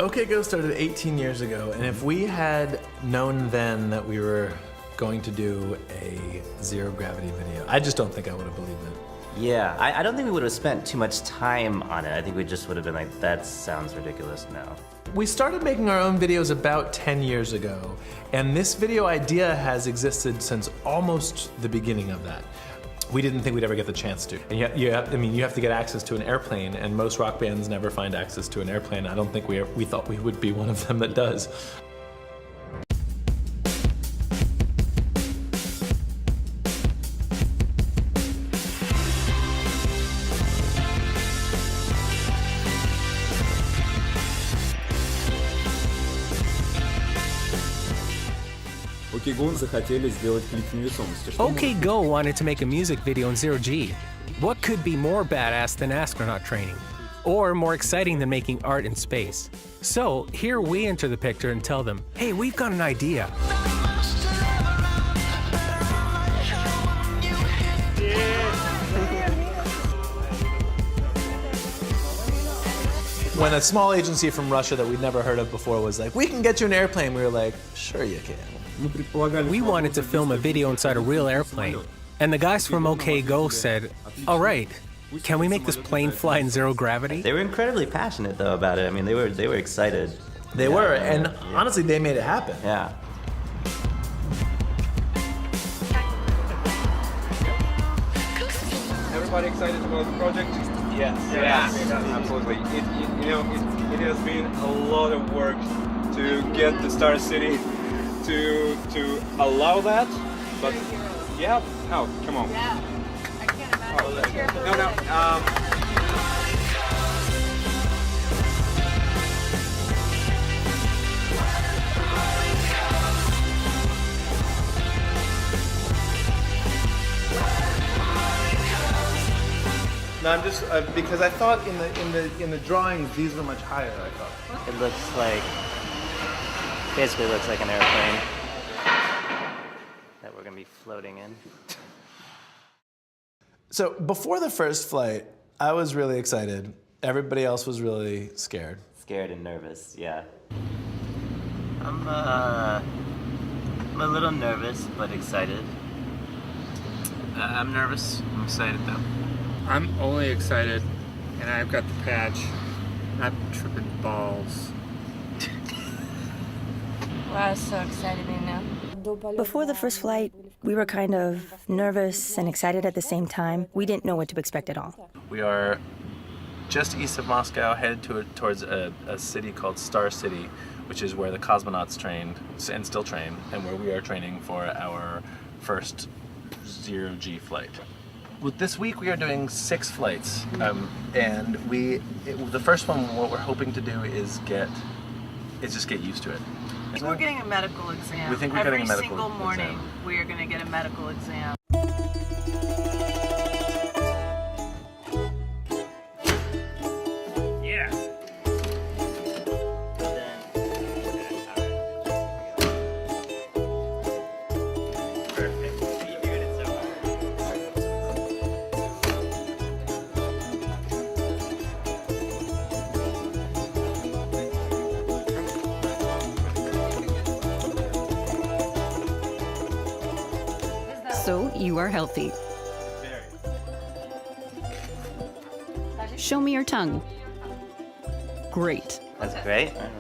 OK Go started 18 years ago, and if we had known then that we were going to do a zero gravity video, I just don't think I would have believed it. Yeah, I don't think we would have spent too much time on it. I think we just would have been like, that sounds ridiculous now. We started making our own videos about 10 years ago, and this video idea has existed since almost the beginning of that. We didn't think we'd ever get the chance to. And you have to get access to an airplane, and most rock bands never find access to an airplane. I don't think we thought we would be one of them that does. захотели сделать клип невесомости. OK Go wanted to make a music video in zero-G. What could be more badass than astronaut training? Or more exciting than making art in space? So here we enter the picture and tell them, hey, we've got an idea. When a small agency from Russia that we'd never heard of before was like, we can get you an airplane, we were like, sure you can. We wanted to film a video inside a real airplane, and the guys from OK Go said, all right, can we make this plane fly in zero gravity? They were incredibly passionate though about it. I mean, they were excited. They were, and honestly, they made it happen. Yeah. Everybody excited about the project? Yes. Yeah, absolutely. It has been a lot of work to get the Star City to allow that, but yeah, no, come on. Yeah, I can't imagine. No. No, I'm just because I thought in the drawings these were much higher. I thought It looks like, basically looks like an airplane that we're gonna be floating in. So before the first flight, I was really excited. Everybody else was really scared. Scared and nervous, yeah. I'm a little nervous, but excited. I'm nervous. I'm excited though. I'm only excited, and I've got the patch. I'm tripping balls. Wow, I was so excited right now. Before the first flight, we were kind of nervous and excited at the same time. We didn't know what to expect at all. We are just east of Moscow, headed towards a city called Star City, which is where the cosmonauts trained and still train, and where we are training for our first zero-G flight. This week we are doing 6 flights, and the first one, what we're hoping to do is just get used to it. I think we're getting a medical exam. We think we're getting a medical Every single morning, exam. we are going to get a medical exam. Yeah. So you are healthy. Show me your tongue. Great. That's great. All right.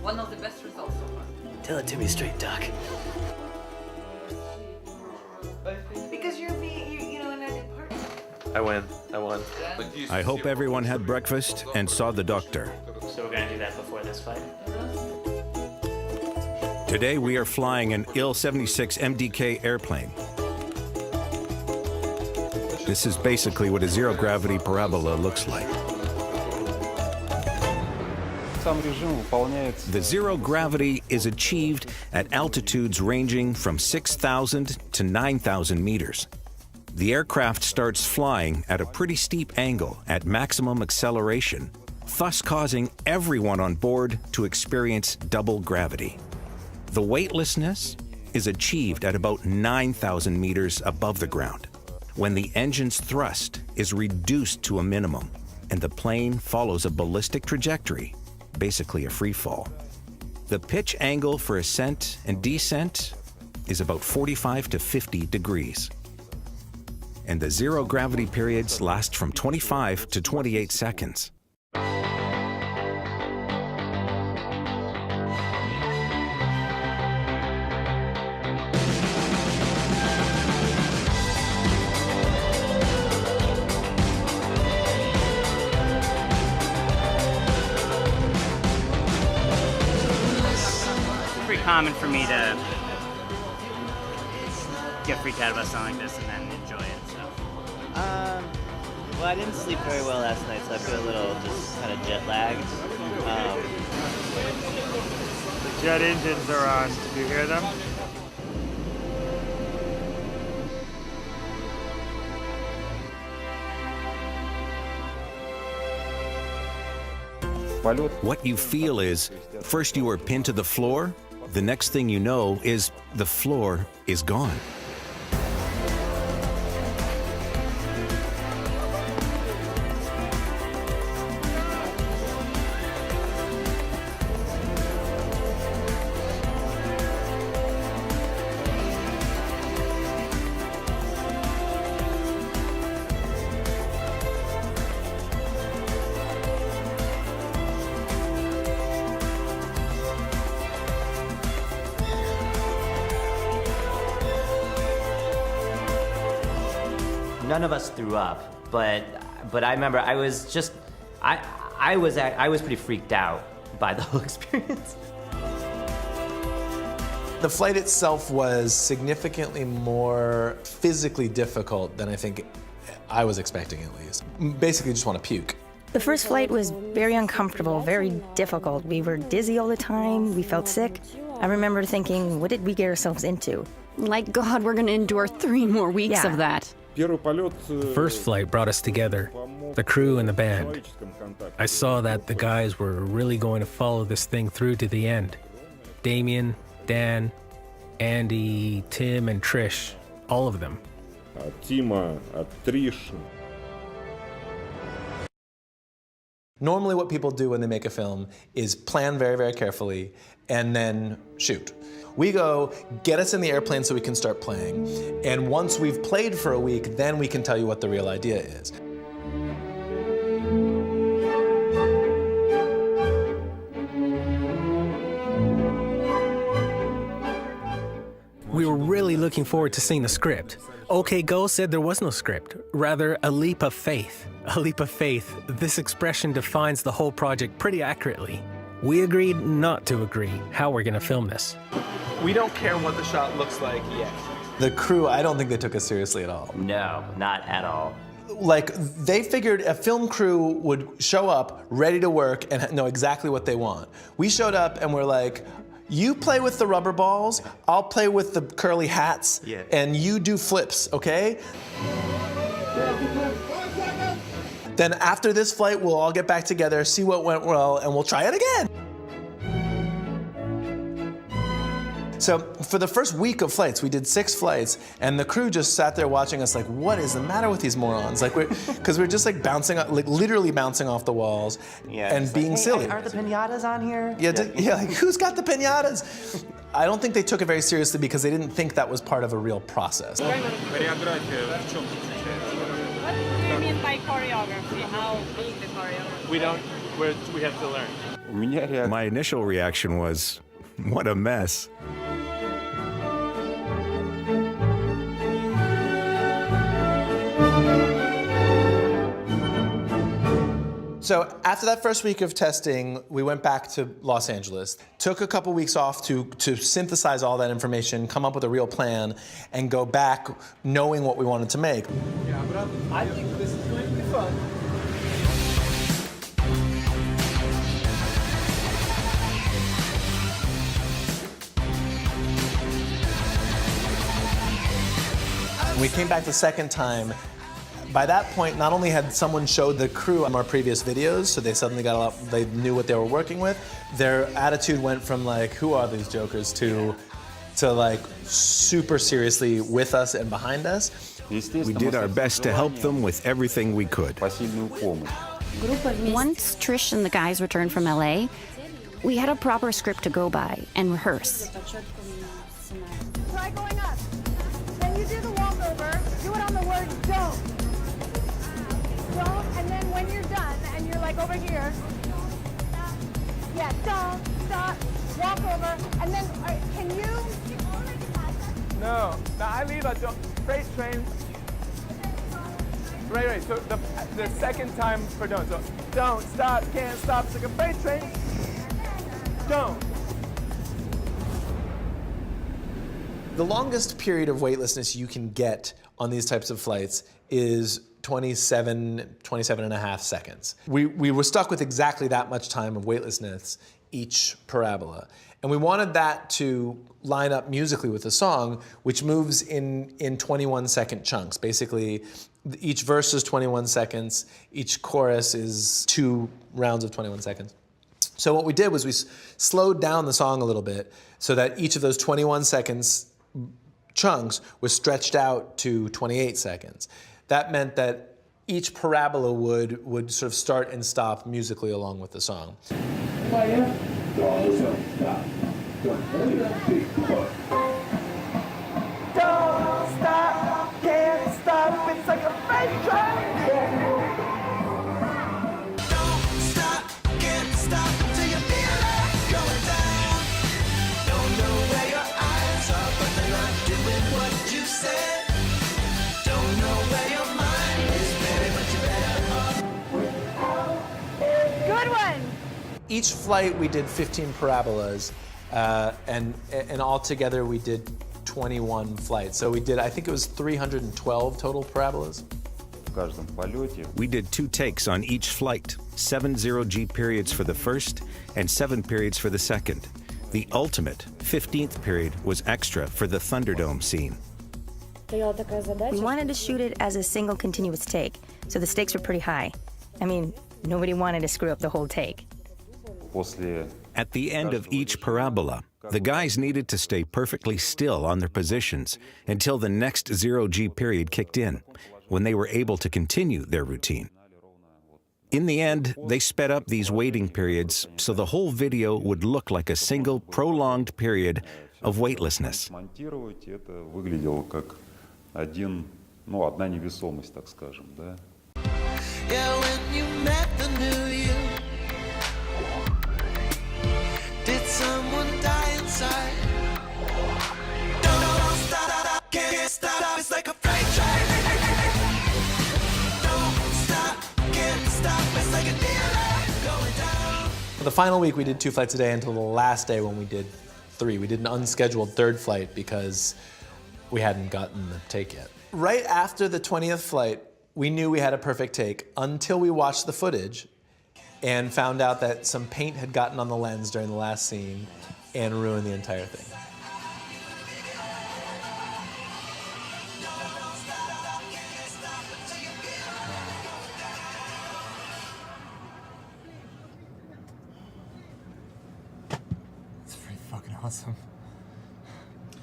One of the best results so far. Tell it to me straight, Doc. Because you're being, you know, in a department. I win. I won. I hope everyone had breakfast and saw the doctor. So we're gonna do that before this flight? Today we are flying an Il-76 MDK airplane. This is basically what a zero-gravity parabola looks like. The zero gravity is achieved at altitudes ranging from 6,000 to 9,000 meters. The aircraft starts flying at a pretty steep angle at maximum acceleration, thus causing everyone on board to experience double gravity. The weightlessness is achieved at about 9,000 meters above the ground, when the engine's thrust is reduced to a minimum and the plane follows a ballistic trajectory basically a free fall. The pitch angle for ascent and descent is about 45 to 50 degrees. And the zero gravity periods last from 25 to 28 seconds. Pretty common for me to get freaked out about something like this and then enjoy it. So. Well, I didn't sleep very well last night, so I feel a little just kind of jet lagged. The jet engines are on. Did you hear them? What you feel is, first you are pinned to the floor, the next thing you know is the floor is gone. None of us threw up, but I remember I was pretty freaked out by the whole experience. The flight itself was significantly more physically difficult than I think I was expecting, at least. Basically, just want to puke. The first flight was very uncomfortable, very difficult. We were dizzy all the time, we felt sick. I remember thinking, what did we get ourselves into? Like, God, we're gonna endure 3 more weeks of that. The first flight brought us together, the crew and the band. I saw that the guys were really going to follow this thing through to the end. Damien, Dan, Andy, Tim, and Trish, all of them. Normally what people do when they make a film is plan very, very carefully and then shoot. We go, get us in the airplane so we can start playing, and once we've played for a week, then we can tell you what the real idea is. We were really looking forward to seeing the script. OK Go said there was no script, rather a leap of faith. A leap of faith. This expression defines the whole project pretty accurately. We agreed not to agree how we're gonna film this. We don't care what the shot looks like yet. The crew, I don't think they took us seriously at all. No, not at all. Like, they figured a film crew would show up ready to work and know exactly what they want. We showed up and we're like, you play with the rubber balls, I'll play with the curly hats, and you do flips, okay? Then after this flight, we'll all get back together, see what went well, and we'll try it again. So for the first week of flights, we did 6 flights, and the crew just sat there watching us like, what is the matter with these morons? Like, because we're just like bouncing, like literally bouncing off the walls and being silly. Are the pinatas on here? Yeah, like, who's got the pinatas? I don't think they took it very seriously because they didn't think that was part of a real process. What do you mean by choreography? How big the choreography? We have to learn. My initial reaction was, what a mess. So after that first week of testing, we went back to Los Angeles, took a couple weeks off to synthesize all that information, come up with a real plan, and go back knowing what we wanted to make. Yeah, but I think this is going to be fun. We came back the second time. By that point, not only had someone showed the crew on our previous videos, so they suddenly got a lot, they knew what they were working with, their attitude went from like, who are these jokers, to like super seriously with us and behind us. We did our best to help them with everything we could. Once Trish and the guys returned from LA, We had a proper script to go by and rehearse. Try going up. When you do the walkover, do it on the word don't. Don't, and then when you're done and you're like over here, yeah, don't, stop, walk over, and then can you? No, I leave a freight train. Right, so the second time for don't. So don't, stop, can't stop, it's like a freight train. Don't. The longest period of weightlessness you can get on these types of flights is 27 and a half seconds. We were stuck with exactly that much time of weightlessness each parabola. And we wanted that to line up musically with the song, which moves in 21-second chunks. Basically, each verse is 21 seconds, each chorus is 2 rounds of 21 seconds. So what we did was we slowed down the song a little bit so that each of those 21 seconds chunks was stretched out to 28 seconds. That meant that each parabola would sort of start and stop musically along with the song. Don't stop, can't stop, it's like a freight train. Don't stop, can't stop till you feel it going down. Don't know where your eyes are, but they're not doing what you said. Don't know where your mind is, baby, but you better. Good one. Each flight we did 15 parabolas, and altogether we did 21 flights. So we did, I think it was 312 total parabolas. We did 2 takes on each flight, 7 0G periods for the first and 7 periods for the second. The ultimate 15th period was extra for the Thunderdome scene. We wanted to shoot it as a single continuous take, so the stakes were pretty high. I mean, nobody wanted to screw up the whole take. At the end of each parabola, the guys needed to stay perfectly still on their positions until the next 0G period kicked in, when they were able to continue their routine. In the end, they sped up these waiting periods so the whole video would look like a single prolonged period of weightlessness. Одна невесомость, так скажем, да? Yeah, when you met the new you, did someone die inside? Don't stop, can't stop, it's like a freight train. Don't stop, can't stop, it's like a dealer going down. For the final week, we did 2 flights a day until the last day when we did 3. We did an unscheduled 3rd flight because we hadn't gotten the take yet. Right after the 20th flight, we knew we had a perfect take until we watched the footage and found out that some paint had gotten on the lens during the last scene and ruined the entire thing. It's pretty fucking awesome.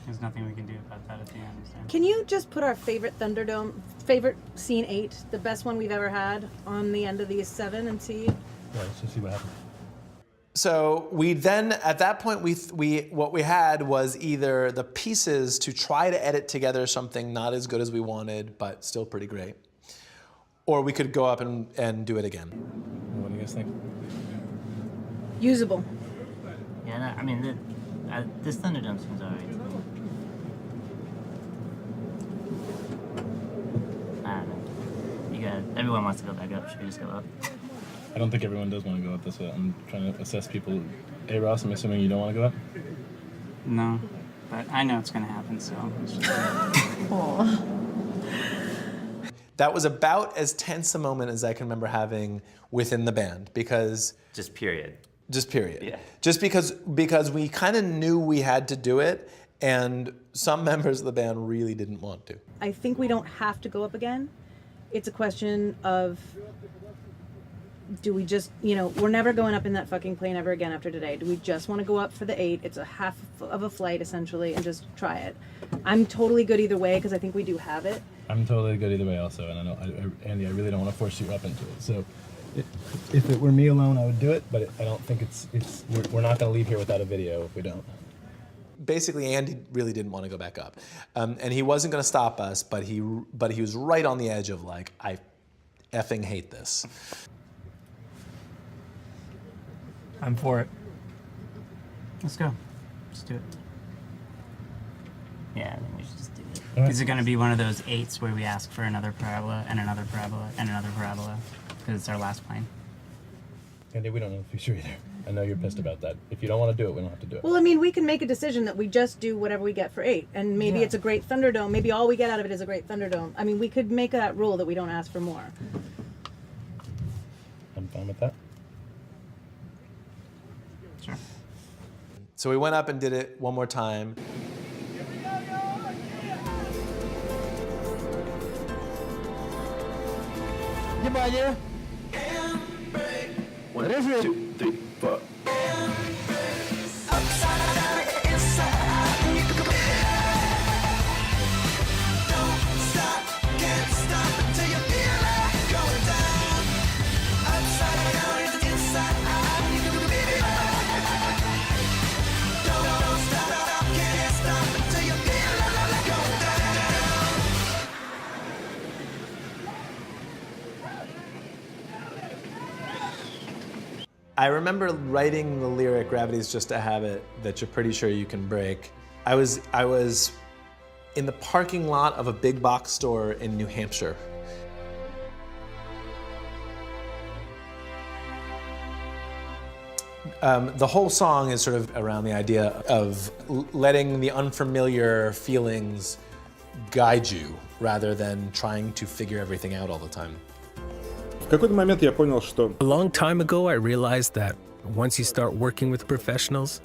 There's nothing we can do about that at the end. So. Can you just put our favorite Thunderdome, favorite scene 8, the best one we've ever had, on the end of these 7 and see? Yeah, let's just see what happens. So we then, at that point, what we had was either the pieces to try to edit together something not as good as we wanted, but still pretty great, or we could go up and do it again. What do you guys think? Usable. Yeah, no, I mean, this Thunderdome seems alright. I don't know. Everyone wants to go back up. Should we just go up? I don't think everyone does want to go up this way. I'm trying to assess people. Hey, Ross, I'm assuming you don't want to go up? No, but I know it's going to happen, so... That was about as tense a moment as I can remember having within the band, because... Just period. Just period. Yeah. Just because we kind of knew we had to do it, and some members of the band really didn't want to. I think we don't have to go up again. It's a question of, do we just, we're never going up in that fucking plane ever again after today. Do we just want to go up for the 8? It's a half of a flight, essentially, and just try it. I'm totally good either way, because I think we do have it. I'm totally good either way also, and I know, Andy, I really don't want to force you up into it. So If it were me alone, I would do it, but I don't think we're not going to leave here without a video if we don't. Basically, Andy really didn't want to go back up. And he wasn't going to stop us, but he was right on the edge of like, I effing hate this. I'm for it. Let's go. Let's do it. Yeah, I think we should just do it. Right. Is it going to be one of those 8s where we ask for another parabola and another parabola and another parabola? Because it's our last plane. Andy, we don't know the future either. I know you're pissed about that. If you don't want to do it, we don't have to do it. Well, I mean, we can make a decision that we just do whatever we get for 8, and maybe it's a great Thunderdome. Maybe all we get out of it is a great Thunderdome. I mean, we could make that rule that we don't ask for more. I'm fine with that. Sure. So we went up and did it one more time. Внимание! 1, 2, 3, 4. I remember writing the lyric, "Gravity's just a habit that you're pretty sure you can break." I was in the parking lot of a big box store in New Hampshire. The whole song is sort of around the idea of letting the unfamiliar feelings guide you rather than trying to figure everything out all the time. В какой-то момент я понял, что A long time ago, I realized that once you start working with professionals,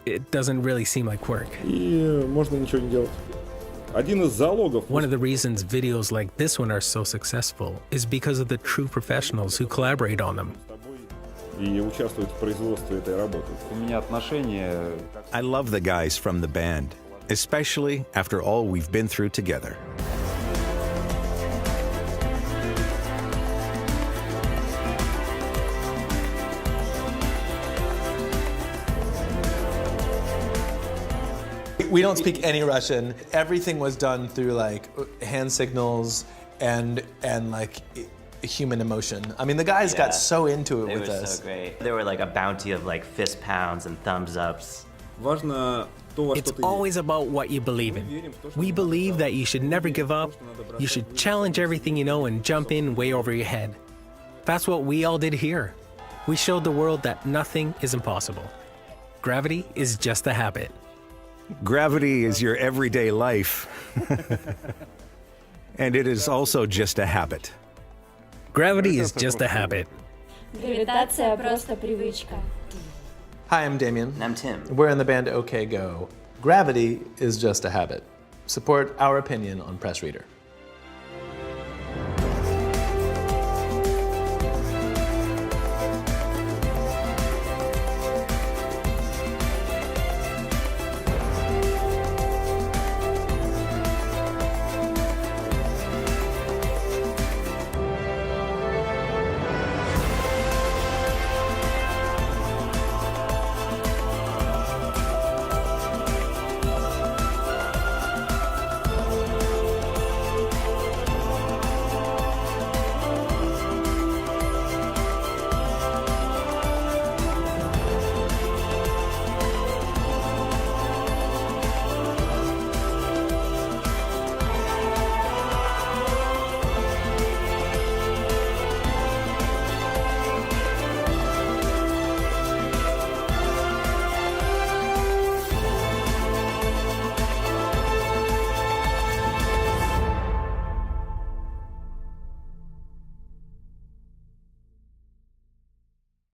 it doesn't really seem like work. и можно ничего не делать. Один из залогов. One of the reasons videos like this one are so successful is because of the true professionals who collaborate on them. И участвует в производстве этой работы. У меня отношения. I love the guys from the band, especially after all we've been through together. We don't speak any Russian. Everything was done through like hand signals and like human emotion. I mean, the guys got so into it with us. They were so great. There were like a bounty of like fist pounds and thumbs ups. Важно то, во что It's ты always about what you believe in. We believe that you should never give up. You should challenge everything you know and jump in way over your head. That's what we all did here. We showed the world that nothing is impossible. Gravity is just a habit. Gravity is your everyday life. And it is also just a habit. Gravity is just a habit. Гравитация просто привычка. Hi, I'm Damien. And I'm Tim. We're in the band OK Go. Gravity is just a habit. Support our opinion on Press Reader.